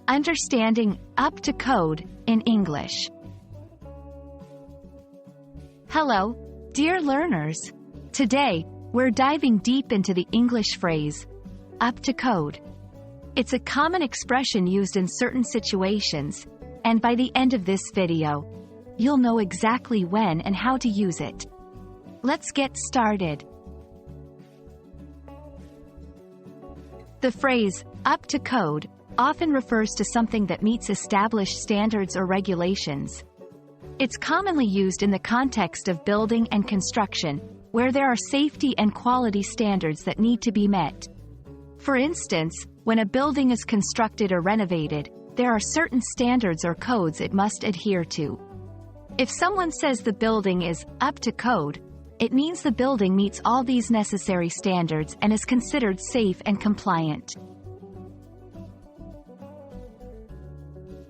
Understanding up to code in English. Hello, dear learners. Today, we're diving deep into the English phrase, up to code. It's a common expression used in certain situations, and by the end of this video, you'll know exactly when and how to use it. Let's get started. The phrase, up to code, often refers to something that meets established standards or regulations. It's commonly used in the context of building and construction, where there are safety and quality standards that need to be met. For instance, when a building is constructed or renovated, there are certain standards or codes it must adhere to. If someone says the building is up to code, it means the building meets all these necessary standards and is considered safe and compliant.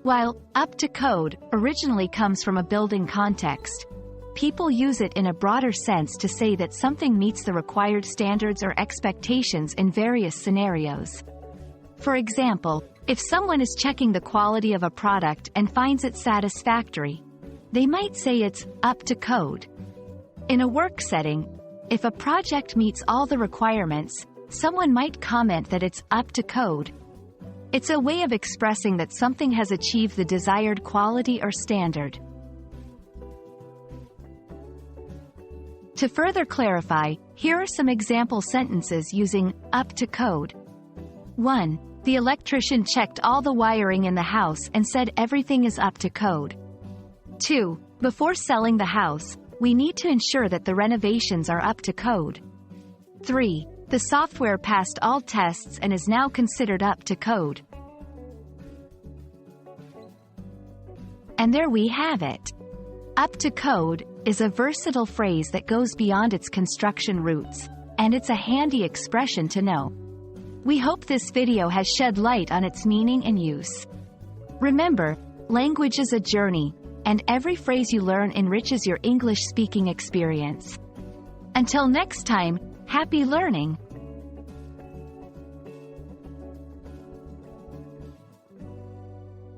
While up to code originally comes from a building context, people use it in a broader sense to say that something meets the required standards or expectations in various scenarios. For example, if someone is checking the quality of a product and finds it satisfactory, they might say it's up to code. In a work setting, if a project meets all the requirements, someone might comment that it's up to code. It's a way of expressing that something has achieved the desired quality or standard. To further clarify, here are some example sentences using up to code. 1. The electrician checked all the wiring in the house and said everything is up to code. 2. Before selling the house, we need to ensure that the renovations are up to code. 3. The software passed all tests and is now considered up to code. And there we have it. Up to code is a versatile phrase that goes beyond its construction roots, and it's a handy expression to know. We hope this video has shed light on its meaning and use. Remember, language is a journey, and every phrase you learn enriches your English speaking experience. Until next time, happy learning!